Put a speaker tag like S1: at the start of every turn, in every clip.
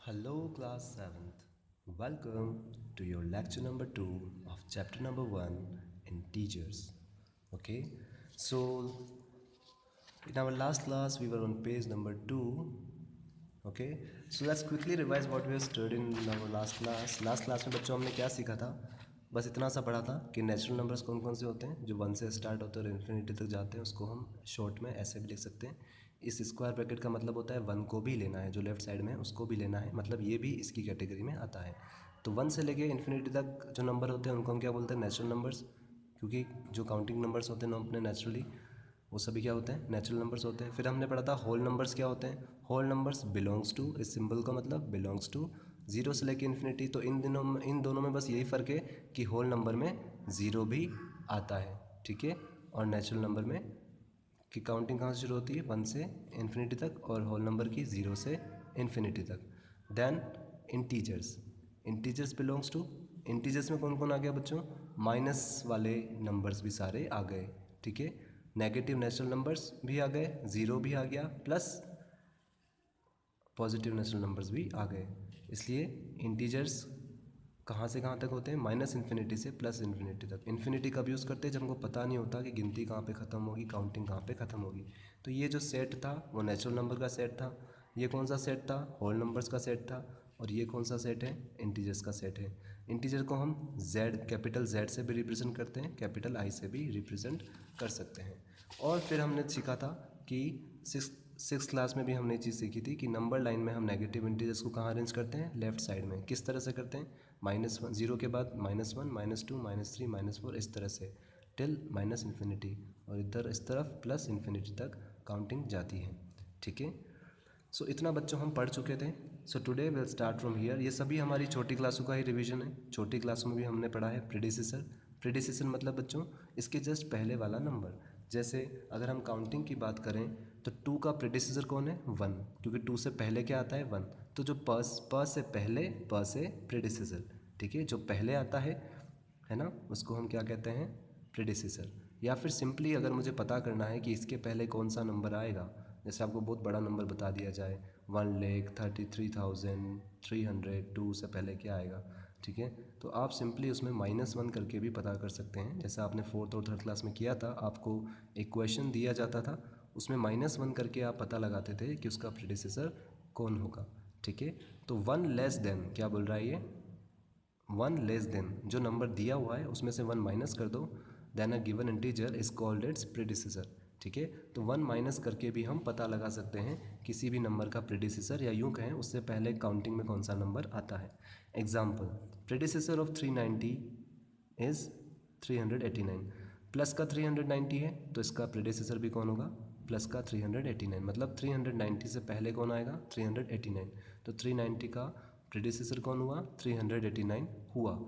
S1: Hello, class 7th. Welcome to your lecture number 2 of chapter number 1 in teachers. Okay, so in our last class we were on page number 2. Okay, so let's quickly revise what we have studied in our last class. Last class में बच्चों हमने क्या सीखा था? बस इतना सा पढ़ा था कि नेचुरल नंबर्स कौन कौन से होते हैं जो 1 से स्टार्ट होते हैं और इन्फिनिटी तक जाते हैं, उसको हम शॉर्ट में ऐसे भी लिख सकते हैं। इस स्क्वायर ब्रैकेट का मतलब होता है 1 को भी लेना है, जो लेफ्ट साइड में है उसको भी लेना है, मतलब ये भी इसकी कैटेगरी में आता है। तो 1 से लेके इन्फिनिटी तक जो नंबर होते हैं उनको हम क्या बोलते हैं? नेचुरल नंबर्स, क्योंकि जो काउंटिंग नंबर्स होते हैं अपने नेचुरली वो सभी क्या होते हैं? नेचुरल नंबर्स होते हैं। फिर हमने पढ़ा था होल नंबर्स क्या होते हैं। होल नंबर्स बिलोंग्स टू, इस सिंबल का मतलब बिलोंग्स टू 0 से लेके इन्फिनिटी। तो इन दोनों में बस यही फ़र्क है कि होल नंबर में 0 भी आता है, ठीक है, और नेचुरल नंबर में की काउंटिंग कहाँ से शुरू होती है? 1 से इन्फिनिटी तक, और होल नंबर की 0 से इन्फिनिटी तक। Then integers, integers belongs to, integers में कौन कौन आ गया बच्चों? माइनस वाले नंबर्स भी सारे आ गए, ठीक है। नेगेटिव नेचुरल नंबर्स भी आ गए, 0 भी आ गया, प्लस पॉजिटिव नेचुरल नंबर्स भी आ गए। इसलिए इंटीजर्स कहाँ से कहाँ तक होते हैं? माइनस इन्फिनिटी से प्लस इन्फिनिटी तक। इन्फिनिटी कब यूज़ करते हैं? जब हमको पता नहीं होता कि गिनती कहाँ पे ख़त्म होगी, काउंटिंग कहाँ पे ख़त्म होगी। तो ये जो सेट था वो नेचुरल नंबर का सेट था। ये कौन सा सेट था? होल नंबर्स का सेट था। और ये कौन सा सेट है? इंटीजर्स का सेट है। इंटीजर को हम Z, कैपिटल Z से भी रिप्रेजेंट करते हैं, कैपिटल I से भी रिप्रेजेंट कर सकते हैं। और फिर हमने सीखा था कि सिक्स क्लास में भी हमने चीज़ सीखी थी कि नंबर लाइन में हम नेगेटिव इंटीजर्स को कहाँ अरेंज करते हैं? लेफ्ट साइड में। किस तरह से करते हैं? -1, 0 के बाद -1, -2, -3, -4, इस तरह से टिल माइनस इन्फिनिटी, और इधर इस तरफ प्लस इन्फिनिटी तक काउंटिंग जाती है, ठीक है। सो इतना बच्चों हम पढ़ चुके थे। So today will start from here. ये सभी हमारी छोटी क्लासों का ही रिवीजन है। छोटी क्लासों में भी हमने पढ़ा है प्रीडिसेसर। प्रीडिसेसर मतलब बच्चों इसके जस्ट पहले वाला नंबर। जैसे अगर हम काउंटिंग की बात करें तो 2 का प्रीडिसेसर कौन है? 1, क्योंकि 2 से पहले क्या आता है? 1। तो जो प से पहले, प से प्रीडिसेसर, ठीक है, जो पहले आता है ना, उसको हम क्या कहते हैं? प्रीडिसेसर। या फिर सिंपली अगर मुझे पता करना है कि इसके पहले कौन सा नंबर आएगा, जैसे आपको बहुत बड़ा नंबर बता दिया जाए 1,33,302 से पहले क्या आएगा, ठीक है, तो आप सिंपली उसमें -1 करके भी पता कर सकते हैं। जैसे आपने 4th और 3rd क्लास में किया था, आपको एक क्वेश्चन दिया जाता था, उसमें -1 करके आप पता लगाते थे कि उसका प्रीडिसेसर कौन होगा, ठीक है। तो 1 लेस देन, क्या बोल रहा है ये? 1 लेस देन, जो नंबर दिया हुआ है उसमें से 1 माइनस कर दो, then a given integer is called its predecessor, ठीक है। तो 1 माइनस करके भी हम पता लगा सकते हैं किसी भी नंबर का प्रीडिसेसर, या यूँ कहें उससे पहले काउंटिंग में कौन सा नंबर आता है। Example, predecessor of 390 is 389। Plus का 390 है तो इसका प्रीडिसेसर भी कौन होगा? प्लस का 389, मतलब 390 से पहले कौन आएगा? 389। तो 390 का प्रीडिसेसर कौन हुआ? 389 हुआ।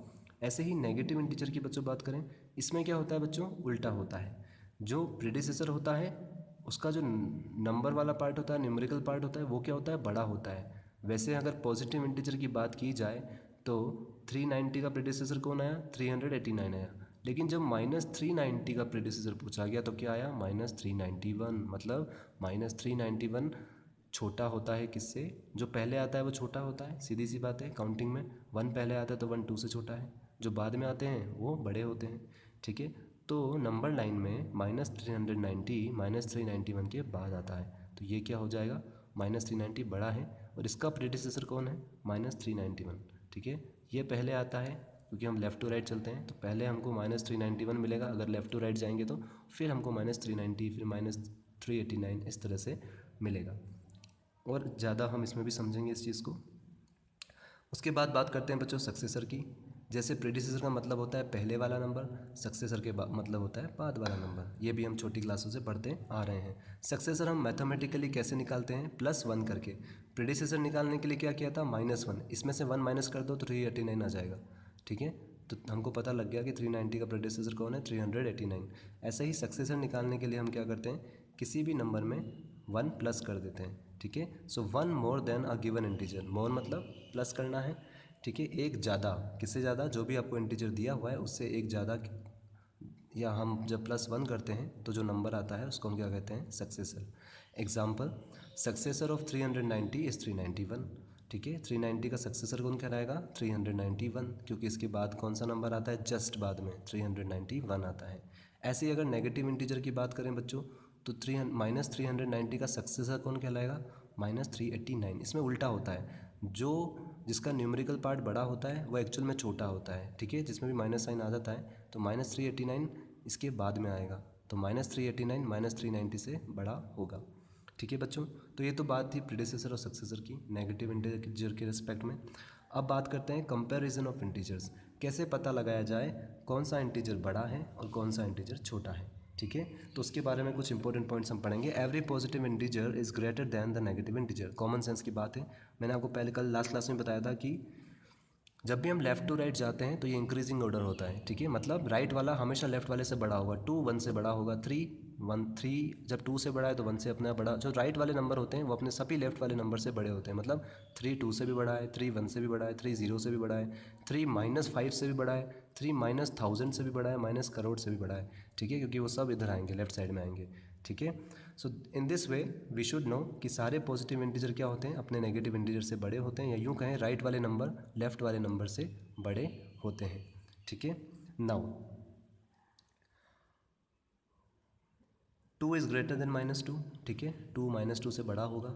S1: ऐसे ही नेगेटिव इंटीजर की बच्चों बात करें, इसमें क्या होता है बच्चों? उल्टा होता है। जो प्रीडिसेसर होता है उसका जो नंबर वाला पार्ट होता है, न्यूमेरिकल पार्ट होता है, वो क्या होता है? बड़ा होता है। वैसे अगर पॉजिटिव इंटीजर की बात की जाए तो 390 का प्रीडिसेसर कौन आया? 389 आया। लेकिन जब -390 का प्रीडिसेसर पूछा गया तो क्या आया? -391। मतलब -391 छोटा होता है किससे? जो पहले आता है वो छोटा होता है, सीधी सी बात है। काउंटिंग में 1 पहले आता है तो 1 2 से छोटा है, जो बाद में आते हैं वो बड़े होते हैं, ठीक है। तो नंबर लाइन में -390 -391 के बाद आता है, तो ये क्या हो जाएगा? -390 बड़ा है, और इसका प्रीडिसेसर कौन है? -391, ठीक है। ये पहले आता है क्योंकि हम लेफ़्ट टू राइट चलते हैं, तो पहले हमको -391 मिलेगा। अगर लेफ़्ट टू राइट जाएंगे तो फिर हमको -390, फिर -389, इस तरह से मिलेगा। और ज़्यादा हम इसमें भी समझेंगे इस चीज़ को। उसके बाद बात करते हैं बच्चों सक्सेसर की। जैसे प्रीडिसेसर का मतलब होता है पहले वाला नंबर, सक्सेसर के मतलब होता है बाद वाला नंबर। ये भी हम छोटी क्लासों से पढ़ते आ रहे हैं। सक्सेसर हम मैथमेटिकली कैसे निकालते हैं? +1 करके। प्रीडिसेसर निकालने के लिए क्या किया था? -1, इसमें से 1 माइनस कर दो तो 389 आ जाएगा, ठीक है। तो हमको पता लग गया कि 390 का प्रीडिसेसर कौन है? 389। ऐसे ही सक्सेसर निकालने के लिए हम क्या करते हैं? किसी भी नंबर में 1 प्लस कर देते हैं, ठीक है। So 1 more than a given integer, more मतलब प्लस करना है, ठीक है। एक ज़्यादा, किससे ज़्यादा? जो भी आपको इंटीजर दिया हुआ है उससे एक ज़्यादा, या हम जब +1 करते हैं तो जो नंबर आता है उसको हम क्या कहते हैं? Successor. Example, successor of 390 is 391। ठीक है। 390 का सक्सेसर कौन कहलाएगा? 391, क्योंकि इसके बाद कौन सा नंबर आता है? जस्ट बाद में 391 आता है। ऐसे ही अगर नेगेटिव इंटीजर की बात करें बच्चों, तो -390 का सक्सेसर कौन कहलाएगा? -389। इसमें उल्टा होता है, जो जिसका न्यूमेरिकल पार्ट बड़ा होता है वो एक्चुअल में छोटा होता है, ठीक है। जिसमें भी माइनस साइन आ जाता है तो -389 इसके बाद में आएगा, तो -389 -390 से बड़ा होगा, ठीक है बच्चों। तो ये तो बात थी प्रीडिसेसर और सक्सेसर की नेगेटिव इंटीजर के रिस्पेक्ट में। अब बात करते हैं कंपैरिजन ऑफ इंटीजर्स। कैसे पता लगाया जाए कौन सा इंटीजर बड़ा है और कौन सा इंटीजर छोटा है, ठीक है। तो उसके बारे में कुछ इंपॉर्टेंट पॉइंट्स हम पढ़ेंगे। Every positive integer is greater than the negative integer. Common sense की बात है। मैंने आपको पहले कल लास्ट क्लास में बताया था कि जब भी हम लेफ़्ट टू राइट जाते हैं तो ये इंक्रीजिंग ऑर्डर होता है, ठीक है। मतलब राइट वाला हमेशा लेफ़्ट वाले से बड़ा होगा। 2 1 से बड़ा होगा, 3 जब 2 से बड़ा है तो 1 से अपना बड़ा। जो राइट वाले नंबर होते हैं वो अपने सभी लेफ़्ट वाले नंबर से बड़े होते हैं। मतलब 3 2 से भी बड़ा है, 3 1 से भी बड़ा है, 3 0 से भी बड़ा है, 3 -5 से भी बड़ा है, 3 -1000 से भी बड़ा है, माइनस करोड़ से भी बड़ा है, ठीक है। क्योंकि वो सब इधर आएंगे, लेफ्ट साइड में आएंगे, ठीक है। So in this way we should know कि सारे पॉजिटिव इंटीजर क्या होते हैं? अपने नेगेटिव इंटीजर से बड़े होते हैं, या यूँ कहें राइट वाले नंबर लेफ़्ट वाले नंबर से बड़े होते हैं, ठीक है। नाउ 2 इज़ ग्रेटर देन -2, ठीक है। 2 -2 से बड़ा होगा।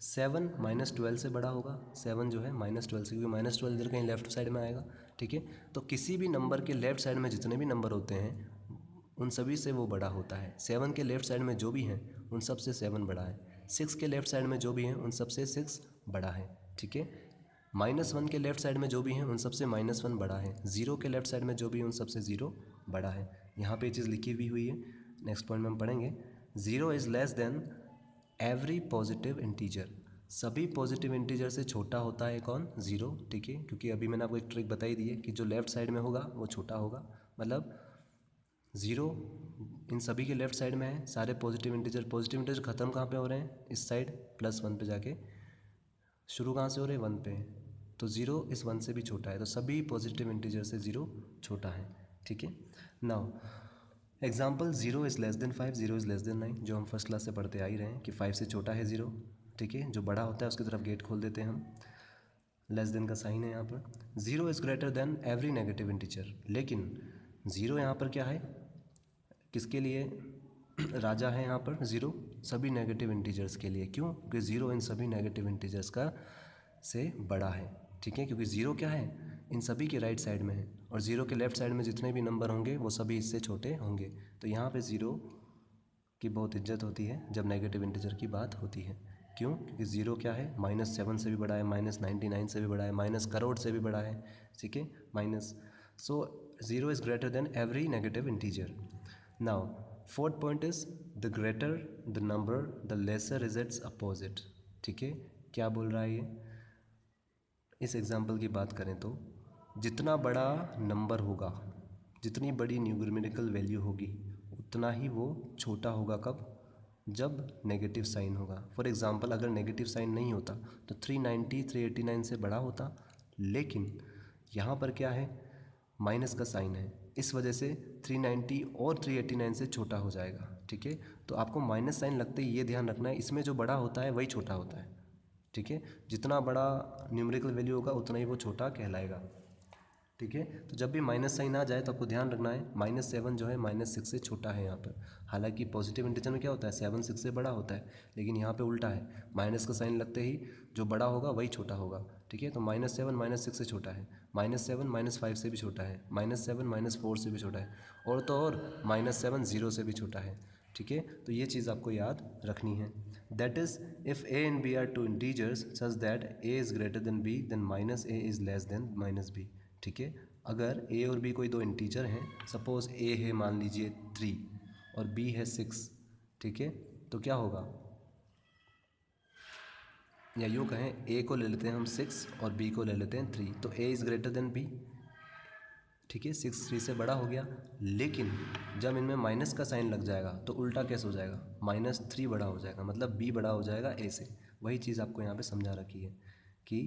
S1: 7 -12 से बड़ा होगा। 7 जो है -12 से, क्योंकि -12 इधर कहीं लेफ्ट साइड में आएगा, ठीक है। तो किसी भी नंबर के लेफ्ट साइड में जितने भी नंबर होते हैं उन सभी से वो बड़ा होता है। 7 के लेफ्ट साइड में जो भी हैं उन सब से 7 बड़ा है। 6 के लेफ्ट साइड में जो भी हैं उन सब से 6 बड़ा है, ठीक है। -1 के लेफ्ट साइड में जो भी हैं उन सब से -1 बड़ा है। 0 के लेफ्ट साइड में जो भी हैं उन सब से 0 बड़ा है। यहाँ पे ये चीज़ लिखी हुई है। नेक्स्ट पॉइंट में हम पढ़ेंगे 0 is less then every positive integer. सभी पॉजिटिव इंटीजर से छोटा होता है कौन? 0, ठीक है। क्योंकि अभी मैंने आपको एक ट्रिक बताई दी है कि जो लेफ्ट साइड में होगा वो छोटा होगा। मतलब 0 इन सभी के लेफ्ट साइड में है। सारे पॉजिटिव इंटीजर ख़त्म कहाँ पे हो रहे हैं? इस साइड +1 पे जाके। शुरू कहाँ से हो रहे हैं? 1 पे। तो 0 इस 1 से भी छोटा है, तो सभी पॉजिटिव इंटीजर से 0 छोटा है, ठीक है। Now example 0 is less then 5, 0 is less then 9, जो हम फर्स्ट क्लास से पढ़ते आ ही रहे हैं कि 5 से छोटा है 0, ठीक है। जो बड़ा होता है उसकी तरफ गेट खोल देते हैं हम। लेस देन का साइन है यहाँ पर। 0 is greater than every negative integer. लेकिन 0 यहाँ पर क्या है? किसके लिए राजा है यहाँ पर? 0 सभी नेगेटिव इंटीजर्स के लिए। क्यों? क्योंकि 0 इन सभी नेगेटिव इंटीजर्स का से बड़ा है, ठीक है। क्योंकि 0 क्या है? इन सभी के राइट साइड में है, और 0 के लेफ्ट साइड में जितने भी नंबर होंगे वो सभी इससे छोटे होंगे। तो यहाँ पे 0 की बहुत इज्जत होती है जब नेगेटिव इंटीजर की बात होती है। क्यों? क्योंकि 0 क्या है? -7 से भी बड़ा है, -99 से भी बड़ा है, माइनस करोड़ से भी बड़ा है, ठीक है। Minus, so 0 is greater than every negative integer. Now fourth point is the greater the number the lesser is its opposite, ठीक है। क्या बोल रहा है ये? इस एग्जाम्पल की बात करें तो जितना बड़ा नंबर होगा, जितनी बड़ी न्यूमेरिकल वैल्यू होगी, उतना ही वो छोटा होगा। कब? जब नेगेटिव साइन होगा। फॉर एग्ज़ाम्पल अगर नेगेटिव साइन नहीं होता तो 390 389 से बड़ा होता, लेकिन यहाँ पर क्या है? माइनस का साइन है, इस वजह से 390 और 389 से छोटा हो जाएगा, ठीक है। तो आपको माइनस साइन लगते ही ये ध्यान रखना है, इसमें जो बड़ा होता है वही छोटा होता है, ठीक है। जितना बड़ा न्यूमेरिकल वैल्यू होगा उतना ही वो छोटा कहलाएगा, ठीक है। तो जब भी माइनस साइन आ जाए तो आपको ध्यान रखना है -7 जो है -6 से छोटा है यहाँ पर। हालांकि पॉजिटिव इंटीजर में क्या होता है? 7 6 से बड़ा होता है, लेकिन यहाँ पे उल्टा है, माइनस का साइन लगते ही जो बड़ा होगा वही छोटा होगा, ठीक है। तो -7 -6 से छोटा है, -7 -5 से भी छोटा है, -7 -4 से भी छोटा है, और तो और -7 0 से भी छोटा है, ठीक है। तो ये चीज़ आपको याद रखनी है। That is if a and b are two integers such that a is greater than b then -a is less than -b, ठीक है। अगर a और b कोई दो इंटीजर हैं, सपोज़ a है मान लीजिए 3 और b है 6, ठीक है। तो क्या होगा? या यूँ कहें a को ले लेते हैं हम 6 और b को ले लेते हैं 3, तो a is greater than b, ठीक है। 6 3 से बड़ा हो गया, लेकिन जब इनमें माइनस का साइन लग जाएगा तो उल्टा कैसे हो जाएगा? -3 बड़ा हो जाएगा, मतलब b बड़ा हो जाएगा a से। वही चीज़ आपको यहाँ पे समझा रखी है कि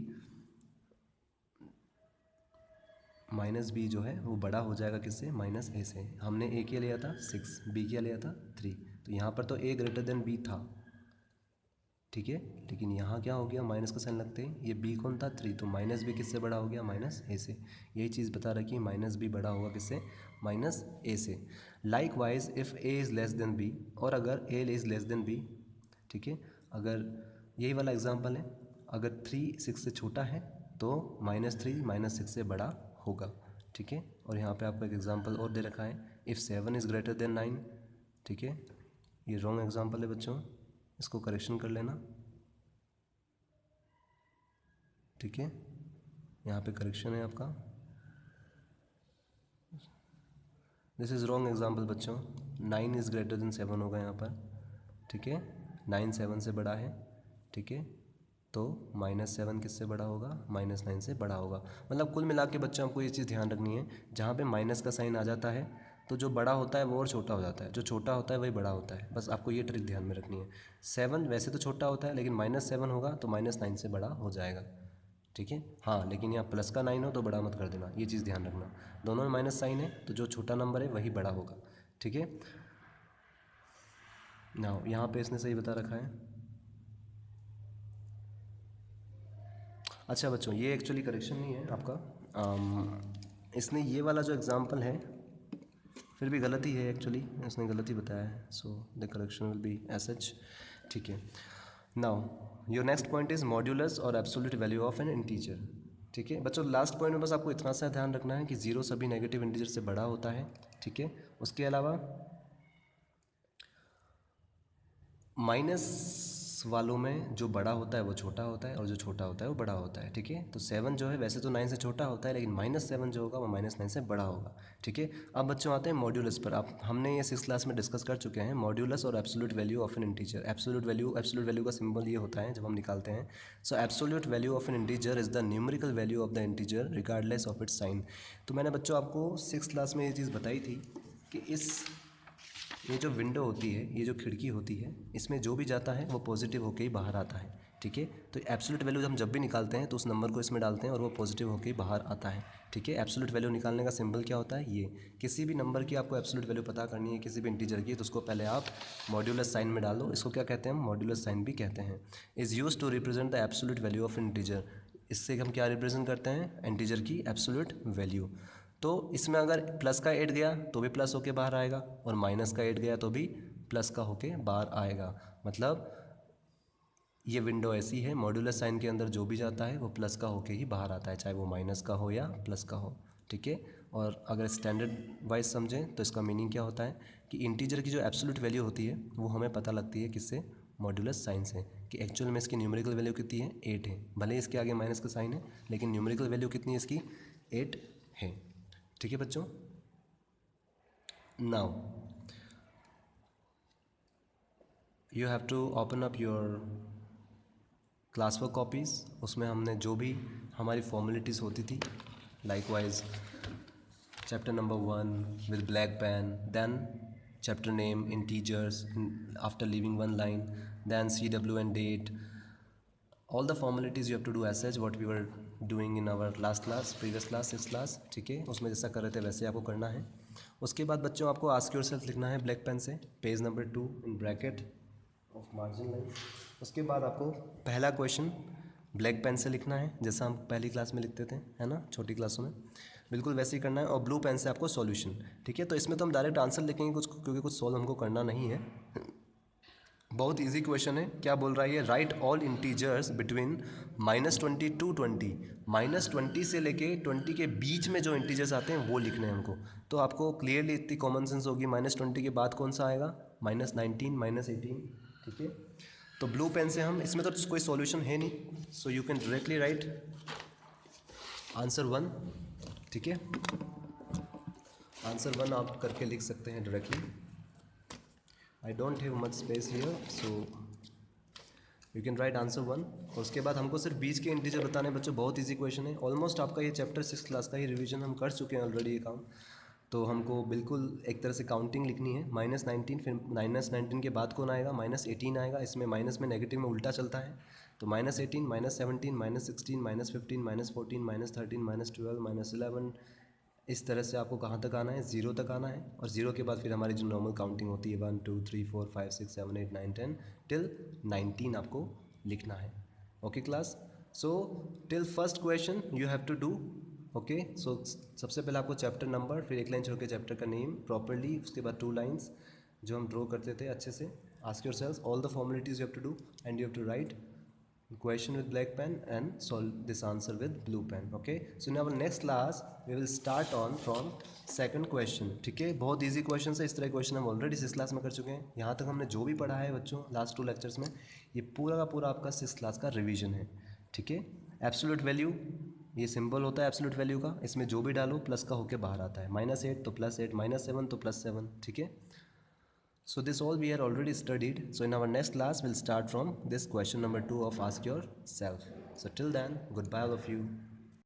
S1: -b जो है वो बड़ा हो जाएगा किससे? -a से। हमने a क्या लिया था? 6, b क्या लिया था? 3, तो यहाँ पर तो a ग्रेटर देन b था, ठीक है। लेकिन यहाँ क्या हो गया, माइनस का साइन लगते हैं, ये बी कौन था 3, तो माइनस बी किससे बड़ा हो गया, माइनस ए से। यही चीज़ बता रखी है, माइनस बी बड़ा होगा किससे, माइनस ए से। Likewise if a is less than b, और अगर a is less than b, ठीक है, अगर यही वाला एग्जाम्पल है, अगर 3 6 से छोटा है तो -3 -6 से बड़ा होगा, ठीक है। और यहाँ पे आपको एक एग्जांपल और दे रखा है, इफ़ 7 इज़ ग्रेटर देन 9, ठीक है। ये रॉन्ग एग्जांपल है बच्चों, इसको करेक्शन कर लेना, ठीक है। यहाँ पे करेक्शन है आपका, दिस इज़ रॉन्ग एग्जांपल बच्चों, 9 इज़ ग्रेटर देन 7 होगा यहाँ पर, ठीक है। 9 7 से बड़ा है, ठीक है, तो -7 किससे बड़ा होगा, -9 से बड़ा होगा। मतलब कुल मिला के बच्चों आपको ये चीज़ ध्यान रखनी है, जहाँ पे माइनस का साइन आ जाता है तो जो बड़ा होता है वो और छोटा हो जाता है, जो छोटा होता है वही बड़ा होता है, बस आपको ये ट्रिक ध्यान में रखनी है। 7 वैसे तो छोटा होता है, लेकिन -7 होगा तो -9 से बड़ा हो जाएगा, ठीक है। हाँ, लेकिन यहाँ प्लस का 9 हो तो बड़ा मत कर देना, ये चीज़ ध्यान रखना, दोनों में माइनस साइन है तो जो छोटा नंबर है वही बड़ा होगा, ठीक है। ना यहाँ पे इसने सही बता रखा है। अच्छा बच्चों, ये एक्चुअली करेक्शन नहीं है आपका, इसने ये वाला जो एग्जांपल है फिर भी गलत ही है एक्चुअली, इसने गलत ही बताया है, so the correction will be as such, ठीक है। Now your next point is modulus और absolute value of an integer, ठीक है बच्चों। लास्ट पॉइंट में बस आपको इतना सा ध्यान रखना है कि जीरो सभी नेगेटिव इंटीजर से बड़ा होता है, ठीक है। उसके अलावा माइनस वालों में जो बड़ा होता है वो छोटा होता है और जो छोटा होता है वो बड़ा होता है, ठीक है। तो 7 जो है वैसे तो 9 से छोटा होता है, लेकिन -7 जो होगा वो -9 से बड़ा होगा, ठीक है। अब बच्चों आते हैं मॉड्यूलस पर। आप हमने ये 6th क्लास में डिस्कस कर चुके हैं मॉड्यूलस और absolute value of an integer. Absolute value का सिंबल ये होता है जब हम निकालते हैं। So absolute value of an integer is the numerical value of the integer regardless of its sign. तो मैंने बच्चों आपको 6th क्लास में ये चीज़ बताई थी कि ये जो विंडो होती है, ये जो खिड़की होती है, इसमें जो भी जाता है वो पॉजिटिव होकर ही बाहर आता है, ठीक है। तो एब्सोल्यूट वैल्यू हम जब भी निकालते हैं तो उस नंबर को इसमें डालते हैं और वो पॉजिटिव होकर ही बाहर आता है, ठीक है। एब्सोल्यूट वैल्यू निकालने का सिंबल क्या होता है, ये। किसी भी नंबर की आपको एब्सोल्यूट वैल्यू पता करनी है, किसी भी इंटीजर की, तो उसको पहले आप मॉड्यूलस साइन में डालो। इसको क्या कहते हैं, मॉड्यूलस साइन भी कहते हैं। Is used to represent the absolute value of integer. इससे हम क्या रिप्रेजेंट करते हैं, इंटीजर की एब्सोल्यूट वैल्यू। तो इसमें अगर प्लस का 8 गया तो भी प्लस होके बाहर आएगा, और माइनस का 8 गया तो भी प्लस का होके बाहर आएगा। मतलब ये विंडो ऐसी है, मॉड्यूलस साइन के अंदर जो भी जाता है वो प्लस का होके ही बाहर आता है, चाहे वो माइनस का हो या प्लस का हो, ठीक है। और अगर स्टैंडर्ड वाइज समझें तो इसका मीनिंग क्या होता है कि इंटीजर की जो एब्सोल्यूट वैल्यू होती है वो हमें पता लगती है किससे, मॉड्यूलस साइन से, कि एक्चुअल में इसकी न्यूमेरिकल वैल्यू कितनी है, 8 है। भले ही इसके आगे माइनस का साइन है, लेकिन न्यूमेरिकल वैल्यू कितनी है इसकी, 8 है, ठीक है बच्चों। Now you have to open up your class work copies. उसमें हमने जो भी हमारी फॉर्मेलिटीज़ होती थी, likewise chapter number 1 with black pen, then chapter name integers after leaving one line, then CW and date, all the formalities you have to do as such what we were doing in our previous class 6th class, ठीक है। उसमें जैसा कर रहे थे वैसे आपको करना है। उसके बाद बच्चों आपको आस्क योरसेल्फ लिखना है ब्लैक पेन से, page number 2 in bracket of margin line. उसके बाद आपको पहला क्वेश्चन ब्लैक पेन से लिखना है, जैसा हम पहली क्लास में लिखते थे, है ना, छोटी क्लासों में, बिल्कुल वैसे ही करना है। और ब्लू पेन से आपको सॉल्यूशन, ठीक है। तो इसमें तो हम डायरेक्ट आंसर लिखेंगे कुछ, क्योंकि कुछ सॉल्व हमको करना नहीं है। बहुत इजी क्वेश्चन है। क्या बोल रहा है ये, right all integers between -20 to 20, -20 से लेके 20 के बीच में जो इंटीजर्स आते हैं वो लिखने हैं हमको। तो आपको क्लियरली इतनी कॉमन सेंस होगी, -20 के बाद कौन सा आएगा, -19 -18, ठीक है। तो ब्लू पेन से हम, इसमें तो कोई सॉल्यूशन है नहीं, so you can directly right answer 1, ठीक है। आंसर 1 आप करके लिख सकते हैं directly. I don't have much space here, so you can write answer 1। और उसके बाद हमको सिर्फ बीच के इंटीजर बताने बच्चों, बहुत इजी क्वेश्चन है। ऑलमोस्ट आपका ये चैप्टर 6th क्लास का ही रिवीजन हम कर चुके हैं ऑलरेडी ये काम। तो हमको बिल्कुल एक तरह से काउंटिंग लिखनी है, -19, फिर -19 के बाद कौन आएगा, -18 आएगा। इसमें माइनस में नेगेटिव में उल्टा चलता है, तो -18 -17 -16 -15 -14 -13 -12 -11, इस तरह से आपको कहाँ तक आना है, 0 तक आना है। और 0 के बाद फिर हमारी जो नॉर्मल काउंटिंग होती है 1 2 3 4 5 6 7 8 9 10 टिल 19 आपको लिखना है। Okay class, so till first question you have to do. Okay, so सबसे पहले आपको चैप्टर नंबर, फिर एक लाइन छोड़ के चैप्टर का नेम प्रॉपरली, उसके बाद 2 लाइन्स जो हम ड्रॉ करते थे अच्छे से। Ask yourself all the formalities you have to do and you have to write question with black pen and solve this answer with blue pen. Okay, so in our next class we will start on from second question. ठीक है, बहुत easy questions है, इस तरह question हम already 6th class में कर चुके हैं। यहाँ तक हमने जो भी पढ़ा है बच्चों लास्ट 2 लेक्चर्स में, ये पूरा का पूरा आपका 6th क्लास का रिवीजन है। ठीक है, एब्सोल्यूट वैल्यू, ये सिंबल होता है एब्सोल्यूट वैल्यू का, इसमें जो भी डालो प्लस का होके बाहर आता है। -8 तो +8, -7 तो +7। ठीक है, so this all we are already studied. So in our next class we'll start from this question number 2 of ask yourself. So till then, goodbye all of you.